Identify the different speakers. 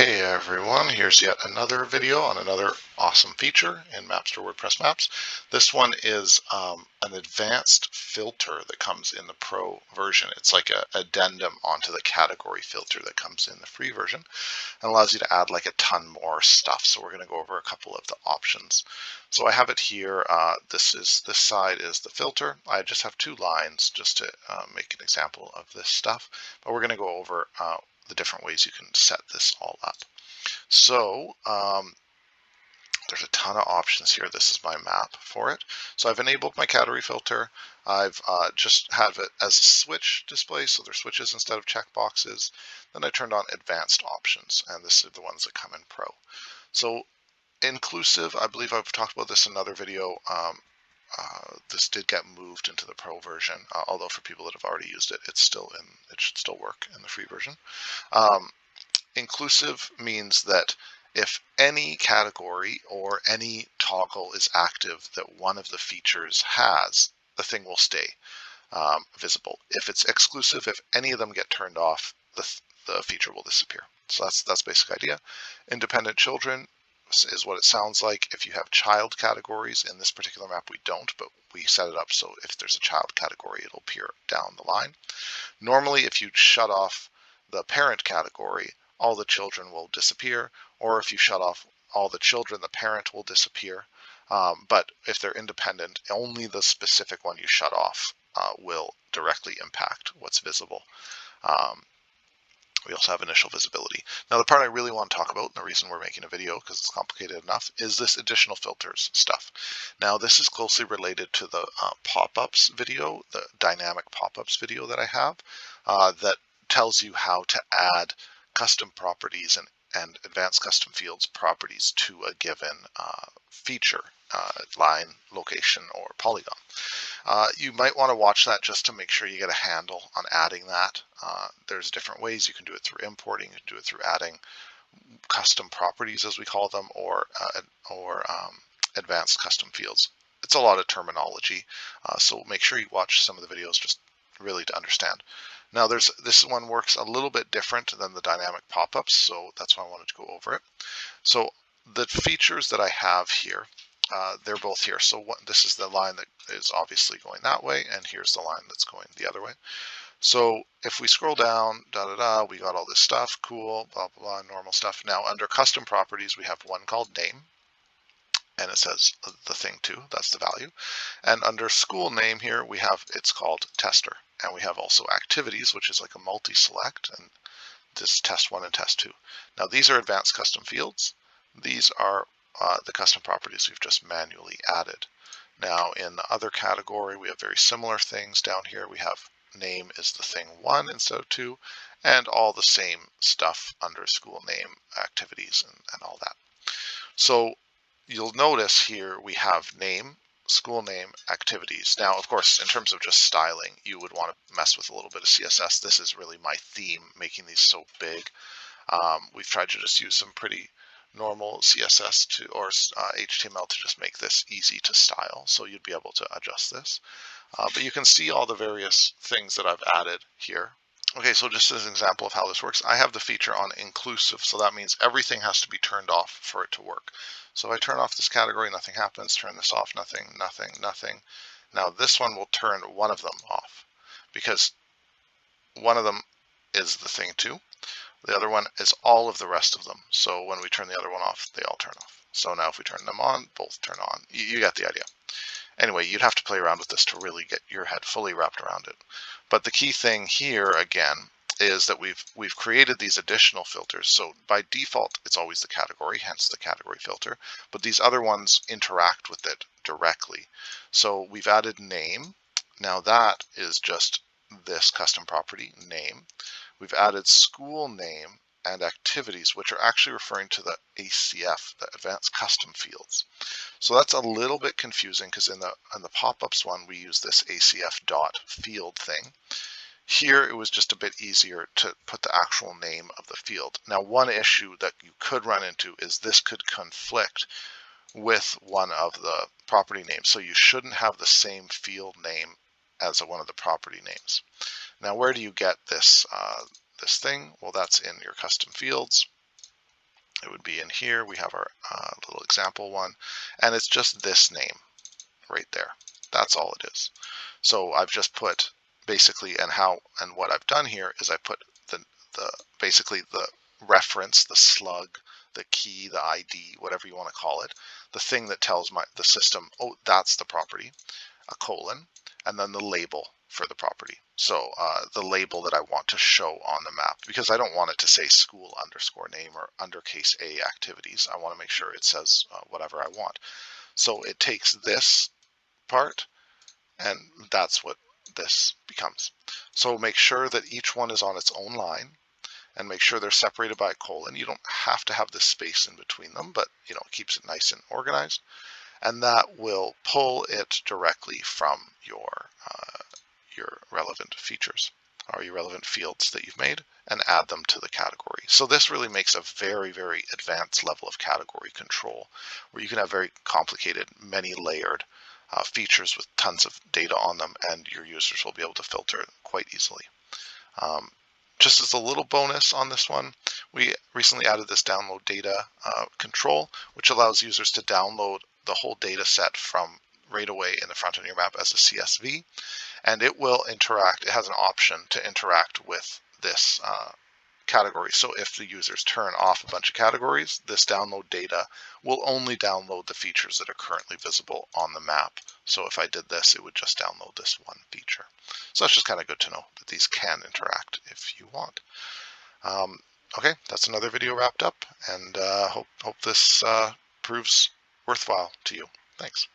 Speaker 1: Hey everyone, here's yet another video on another awesome feature in Mapster WordPress Maps. This one is an advanced filter that comes in the Pro version. It's like an addendum onto the category filter that comes in the free version and allows you to add like a ton more stuff. So we're going to go over a couple of the options. So I have it here. This side is the filter. I just have two lines just to make an example of this stuff, but we're going to go over the different ways you can set this all up. So there's a ton of options here. This is my map for it. So I've enabled my category filter. I've just have it as a switch display, so there's switches instead of checkboxes. Then I turned on advanced options, and this is the ones that come in Pro. So inclusive, I believe I've talked about this in another video. This did get moved into the Pro version, although for people that have already used it, it should still work in the free version. Inclusive means that if any category or any toggle is active that one of the features has, the thing will stay visible. If it's exclusive, if any of them get turned off, the feature will disappear. So that's basic idea. Independent children is what it sounds like. If you have child categories, in this particular map we don't, but we set it up so if there's a child category, it'll appear down the line. Normally, if you shut off the parent category, all the children will disappear, or if you shut off all the children, the parent will disappear. But if they're independent, only the specific one you shut off will directly impact what's visible. We also have initial visibility. Now, the part I really want to talk about, and the reason we're making a video, because it's complicated enough, is this additional filters stuff. Now, this is closely related to the pop-ups video, the dynamic pop-ups video that I have, that tells you how to add custom properties and advanced custom fields properties to a given feature, line, location, or polygon. You might want to watch that just to make sure you get a handle on adding that. There's different ways. You can do it through importing, you can do it through adding custom properties, as we call them, or advanced custom fields. It's a lot of terminology, so make sure you watch some of the videos just really to understand. Now, this one works a little bit different than the dynamic pop-ups, so that's why I wanted to go over it. So the features that I have here, they're both here. So this is the line that is obviously going that way, and here's the line that's going the other way. So if we scroll down, we got all this stuff, cool, blah, blah, blah, normal stuff. Now, under custom properties, we have one called name, and it says the thing too, that's the value. And under school name here, we have, it's called tester. And we have also activities, which is like a multi-select, and this is test 1 and test 2. Now, these are advanced custom fields. These are the custom properties we've just manually added. Now, in the other category, we have very similar things. Down here, we have name is the thing 1 instead of 2, and all the same stuff under school name, activities, and all that. So you'll notice here we have name, school name, activities. Now, of course, in terms of just styling, you would want to mess with a little bit of CSS. This is really my theme, making these so big. We've tried to just use some pretty normal CSS or HTML to just make this easy to style. So you'd be able to adjust this. But you can see all the various things that I've added here. Okay, so just as an example of how this works, I have the feature on inclusive. So that means everything has to be turned off for it to work. So if I turn off this category, nothing happens. Turn this off, nothing, nothing, nothing. Now this one will turn one of them off because one of them is the thing too. The other one is all of the rest of them. So when we turn the other one off, they all turn off. So now if we turn them on, both turn on. You get the idea. Anyway, you'd have to play around with this to really get your head fully wrapped around it. But the key thing here, again, is that we've created these additional filters. So by default, it's always the category, hence the category filter. But these other ones interact with it directly. So we've added name. Now that is just this custom property, name. We've added school name and activities, which are actually referring to the ACF, the advanced custom fields. So that's a little bit confusing because in the pop-ups one, we use this ACF dot field thing. Here, it was just a bit easier to put the actual name of the field. Now, one issue that you could run into is this could conflict with one of the property names. So you shouldn't have the same field name as one of the property names. Now, where do you get this this thing? Well, that's in your custom fields. it would be in here. We have our little example one, and it's just this name right there. That's all it is. So I've just put basically, and what I've done here is I put the basically the reference, the slug, the key, the ID, whatever you want to call it, the thing that tells the system, oh, that's the property, a colon, and then the label for the property. So the label that I want to show on the map, because I don't want it to say school underscore name or undercase A activities. I want to make sure it says whatever I want. So it takes this part, and that's what this becomes. So make sure that each one is on its own line, and make sure they're separated by a colon. You don't have to have this space in between them, but it keeps it nice and organized. And that will pull it directly from your relevant features or your relevant fields that you've made and add them to the category. So this really makes a very, very advanced level of category control where you can have very complicated, many layered features with tons of data on them, and your users will be able to filter quite easily. Just as a little bonus on this one, we recently added this download data control, which allows users to download the whole data set from right away in the front of your map as a CSV, and it will interact. It has an option to interact with this category. So if the users turn off a bunch of categories, this download data will only download the features that are currently visible on the map. So if I did this, it would just download this one feature. So that's just kind of good to know that these can interact if you want. Okay, that's another video wrapped up, and hope this proves worthwhile to you. Thanks.